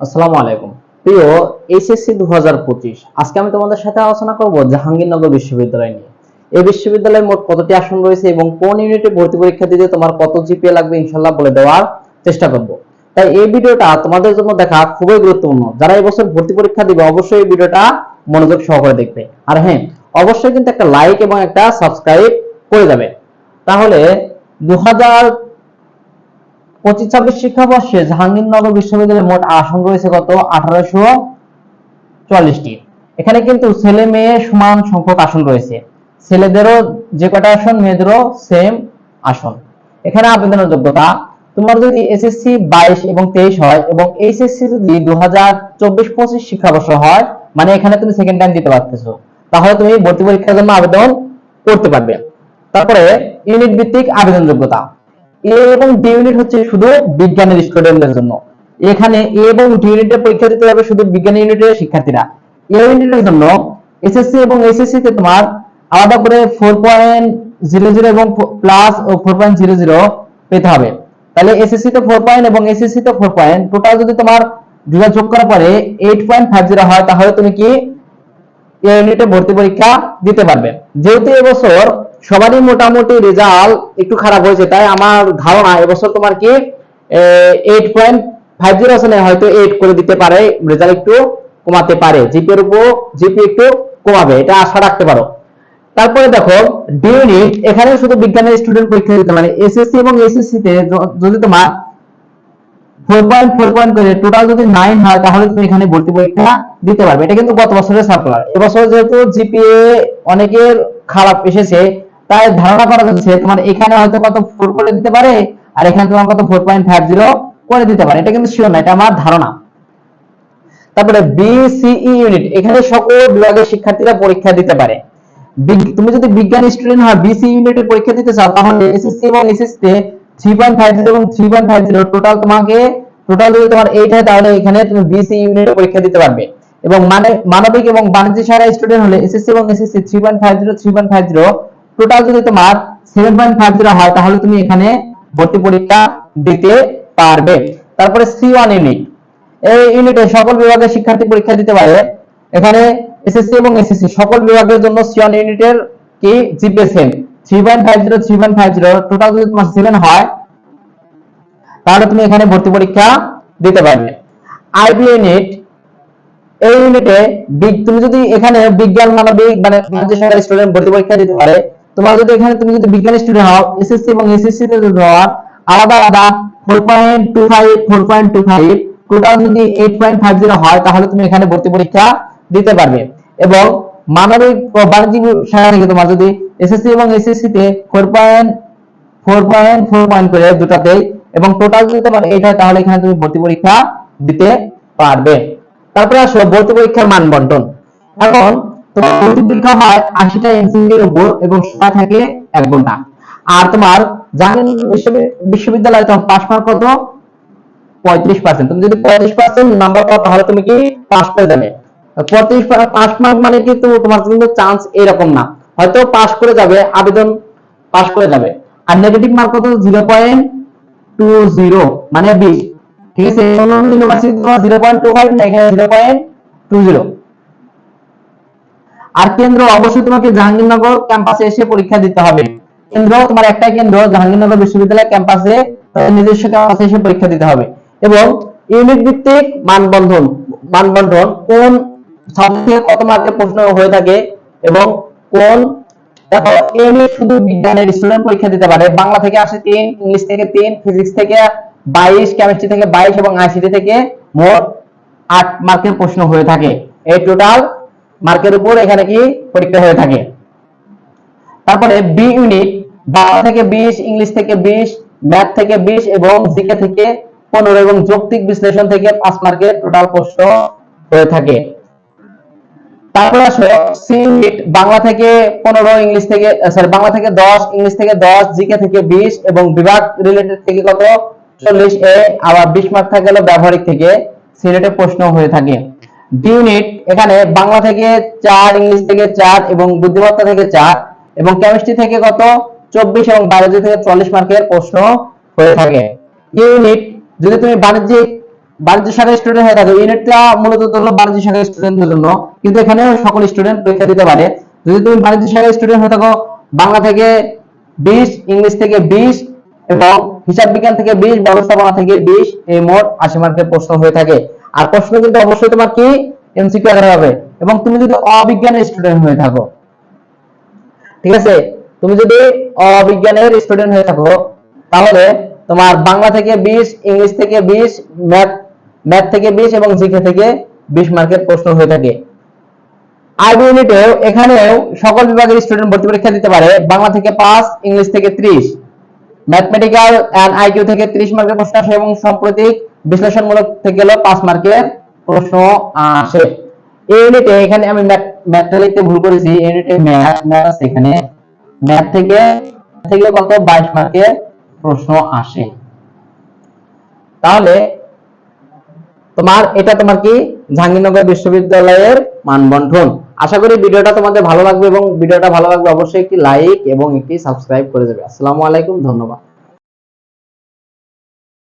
আসসালামু আলাইকুম। প্রিয় এইচএসসি 2025, আজকে আমি তোমাদের সাথে আলোচনা করব জাহাঙ্গীরনগর বিশ্ববিদ্যালয় নিয়ে। এই বিশ্ববিদ্যালয়ে মোট কতটি আসন রয়েছে এবং কোন ইউনিটে ভর্তি পরীক্ষা দিতে তোমার কত জিপিএ লাগবে ইনশাআল্লাহ বলে দেওয়ার চেষ্টা করব। তাই এই ভিডিওটা তোমাদের জন্য দেখা খুবই গুরুত্বপূর্ণ। যারা এই বছর ভর্তি পরীক্ষা দিবে অবশ্যই এই ভিডিওটা মনোযোগ সহকারে দেখবে। আর হ্যাঁ, অবশ্যই কিন্তু একটা লাইক এবং একটা সাবস্ক্রাইব করে যাবে। তাহলে 2025-26 শিক্ষাবর্ষে জাহাঙ্গীরনগর বিশ্ববিদ্যালয়ে মোট আসন রয়েছে কত? 1844টি। এখানে কিন্তু ছেলে মেয়ে সমান সংখ্যক আসন রয়েছে। ছেলেদেরও যে কটা আসন, মেয়েদেরও সেম আসন। এখানে আবেদনের যোগ্যতা, তোমার যদি এসএসসি 22 এবং 23 হয় এবং এইচএসসি যদি 2024-25 শিক্ষাবর্ষ হয়, মানে এখানে তুমি সেকেন্ড টাইম দিতে পারতেছো, তাহলে তুমি ভর্তি পরীক্ষার জন্য আবেদন করতে পারবে। তারপরে ইউনিট ভিত্তিক আবেদন যোগ্যতা, এ এবং ডি ইউনিট হচ্ছে শুধু বিজ্ঞানের স্টুডেন্টদের জন্য। এখানে এ এবং ডি ইউনিটের পরীক্ষা দিতে হবে শুধু বিজ্ঞান ইউনিটের শিক্ষার্থীরা। এ ইউনিটের জন্য এসএসসি এবং এসএসসি তে তোমার আলাদা করে 4.00 এবং প্লাস ও 4.00 পেতে হবে। তাহলে এসএসসি তে 4 পয়েন্ট এবং এসএসসি তে 4 পয়েন্ট, টোটাল যদি তোমার দুটো যোগ করার পরে 8.50 হয়, তাহলে তুমি কি এই ইউনিটে ভর্তি পরীক্ষা দিতে পারবে। যেহেতু এবছর সবারই মোটামুটি রেজাল্ট একটু খারাপ হয়েছে, তাই আমার ধারণা এবছর তোমার কি 8.50 আছে না, হয়তো 8 করে দিতে পারে, রেজাল্ট একটু কমাতে পারে, জিপি এর উপর জিপি একটু কমাবে, এটা আশা রাখতে পারো। তারপরে দেখো ডি ইউনিট, এখানে শুধু বিজ্ঞানের স্টুডেন্ট পরীক্ষা দিতে, মানে এসএসসি এবং এসএসসি তে যদি তোমার 4 পয়েন্ট করে টোটাল যদি 9 হয়, তাহলে তুমি এখানে ভর্তি পরীক্ষা দিতে পারবে। এটা কিন্তু গত বছরের সার্কুলার। এবছর যেহেতু জিপিএ অনেকের খারাপ এসেছে, তাই ধারণা করা যাচ্ছে তোমার এখানে হয়তো কত 4 করে দিতে পারে, আর এখানে তোমার কত 4.50 করে দিতে পারে। এটা কিন্তু শিওর না, এটা আমার ধারণা। তারপরে বিসিই ইউনিট, এখানে সকল বিভাগের শিক্ষার্থীরা পরীক্ষা দিতে পারে। তুমি যদি বিজ্ঞান স্টুডেন্ট হয়, বিসি ইউনিটের পরীক্ষা দিতে চাও, তাহলে এসএসসি এবং এসএসসি তে 3.50 এবং 3.50 টোটাল তোমাকে, টোটাল যদি তোমার 8 হয়, তাহলে এখানে তুমি বিসি ইউনিটের পরীক্ষা দিতে পারবে। এবং মানে মানবিক এবং বাণিজ্য শাখার স্টুডেন্ট হলে এসএসসি এবং এসএসসি 3.50 টোটাল যদি তোমার 7.50 হয়, তাহলে তুমি এখানে ভর্তি পরীক্ষা দিতে পারবে। তারপরে সি1 ইউনিট, এই ইউনিটে সকল বিভাগের শিক্ষার্থী পরীক্ষা দিতে পারে। এখানে এসএসসি এবং এসএসসি সকল বিভাগের জন্য সি1 ইউনিটের কি জিপিএ সেম 3.50 টোটাল যদি তোমার 7 হয়, তাহলে তুমি এখানে ভর্তি পরীক্ষা দিতে পারবে। আইবি ইউনিট, এই ইউনিটে তুমি যদি এখানে বিজ্ঞান মানবিক মানে বাণিজ্য শাখার স্টুডেন্ট ভর্তি পরীক্ষা দিতে পারে। তোমার যদি এখানে তুমি যদি বিজ্ঞান স্টুডেন্ট হও, এসএসসি এবং এসএসসি তে যদি হও আলাদা আলাদা 4.25 টোটাল যদি 8.50 হয়, তাহলে তুমি এখানে ভর্তি পরীক্ষা দিতে পারবে। এবং মানবিক ও বাণিজ্যিক শাখা থেকে তোমার যদি এসএসসি এবং এসএসসি তে 4.4 পয়েন্ট করে দুটাতেই, এবং টোটাল যদি তোমার 8 হয়, তাহলে এখানে তুমি ভর্তি পরীক্ষা দিতে পারবে। তারপরে আসো ভর্তি পরীক্ষার মান বন্টন। এখন তোমার ভর্তি পরীক্ষা হয় 80টা এমসিকিউ এর উপর এবং সময় থাকে 1 ঘন্টা। আর তোমার জানেন বিশ্ববিদ্যালয়ে তোমার পাস মার্ক কত? 35%। তুমি যদি 35% নাম্বার পাও, তাহলে তুমি কি পাস করে যাবে। 35 পাস মার্ক মানে কি তোমার কিন্তু চান্স এরকম না, হয়তো পাস করে যাবে, আবেদন পাস করে যাবে। আর নেগেটিভ মার্ক কত? 0.20 মানে 20। ঠিক আছে, অন্যান্য ইউনিভার্সিটি 0.25 না, এখানে 0.20। আর কেন্দ্র অবশ্যই তোমাকে জাহাঙ্গীরনগর ক্যাম্পাসে এসে পরীক্ষা দিতে হবে। কেন্দ্র তোমার একটাই কেন্দ্র, জাহাঙ্গীরনগর বিশ্ববিদ্যালয় ক্যাম্পাসে, নিজস্ব ক্যাম্পাসে এসে পরীক্ষা দিতে হবে। এবং ইউনিট ভিত্তিক মানবন্ধন, কোন সাবজেক্টে কত মার্কের প্রশ্ন হয়ে থাকে এবং কোন, দেখো ইউনিট শুধু বিজ্ঞানের স্টুডেন্ট পরীক্ষা দিতে পারে। বাংলা থেকে আসে 3, ইংলিশ থেকে 3, ফিজিক্স থেকে 22, কেমিস্ট্রি থেকে 22 এবং আইসিটি থেকে মোট 8 মার্কের প্রশ্ন হয়ে থাকে। এই টোটাল মার্কের উপর এখানে কি পরীক্ষা হয়ে থাকে। তারপরে বি ইউনিট, বাংলা থেকে 20, ইংলিশ থেকে 20, ম্যাথ থেকে 20 এবং জিকে থেকে 15 এবং যৌক্তিক বিশ্লেষণ থেকে 5 মার্কের টোটাল প্রশ্ন হয়ে থাকে। তারপরে আসো সি ইউনিট, বাংলা থেকে 15, ইংলিশ থেকে বাংলা থেকে 10, ইংলিশ থেকে 10, জিকে থেকে 20 এবং বিভাগ রিলেটেড থেকে কত 40 এ, আবার 20 মার্ক থাকে হলো ব্যবহারিক থেকে, সিলেটে প্রশ্ন হয়ে থাকে। ডি ইউনিট, এখানে বাংলা থেকে 4, ইংলিশ থেকে 4 এবং বুদ্ধিমত্তা থেকে 4 এবং কেমিস্ট্রি থেকে কত 24 এবং বায়োলজি থেকে 40 মার্কের প্রশ্ন হয়ে থাকে। ইউনিট, যদি তুমি বাণিজ্যিক বাণিজ্য শাখার স্টুডেন্ট হয়ে থাকে, ইউনিটটা মূলত হলো বাণিজ্য শাখার স্টুডেন্টদের জন্য, কিন্তু এখানেও সকল স্টুডেন্ট পরীক্ষা দিতে পারে। যদি তুমি বাণিজ্য শাখার স্টুডেন্ট হয়ে থাকো, বাংলা থেকে 20, ইংলিশ থেকে 20 এবং হিসাব বিজ্ঞান থেকে 20, ব্যবস্থাপনা থেকে 20, এই মোট 80 মার্কের প্রশ্ন হয়ে থাকে। আর প্রশ্ন কিন্তু অবশ্যই তোমার কি এমসিকিউ আকারে হবে। এবং তুমি যদি অবিজ্ঞানের স্টুডেন্ট হয়ে থাকো, ঠিক আছে, তুমি যদি অবিজ্ঞানের স্টুডেন্ট হয়ে থাকো, তাহলে তোমার বাংলা থেকে 20, ইংলিশ থেকে 20, ম্যাথ থেকে 20 এবং জিকে থেকে 20 মার্কের প্রশ্ন হয়ে থাকে। আইবি ইউনিটেও এখানেও সকল বিভাগের স্টুডেন্ট ভর্তি পরীক্ষা দিতে পারে। বাংলা থেকে 5, ইংলিশ থেকে 30, ম্যাথমেটিক্যাল এন্ড আইকিউ থেকে 30 মার্কের প্রশ্ন আসে এবং সাম্প্রতিক বিশ্লেষণমূলক থেকে হলো 5 মার্কের প্রশ্ন আসে। এই ইউনিটে এখানে আমি ম্যাথটা লিখতে ভুল করেছি, এই ইউনিটে ম্যাথ আছে, এখানে ম্যাথ থেকে কত 22 মার্কের প্রশ্ন আসে। তাহলে এটা তোমার কি জাহাঙ্গীরনগর বিশ্ববিদ্যালয়ের মানবন্ধন। আশা করি ভিডিওটা তোমাদের ভালো লাগবে এবং ভিডিওটা ভালো লাগলে অবশ্যই একটি লাইক এবং একটি সাবস্ক্রাইব করে দেবে। আসসালামু আলাইকুম, ধন্যবাদ।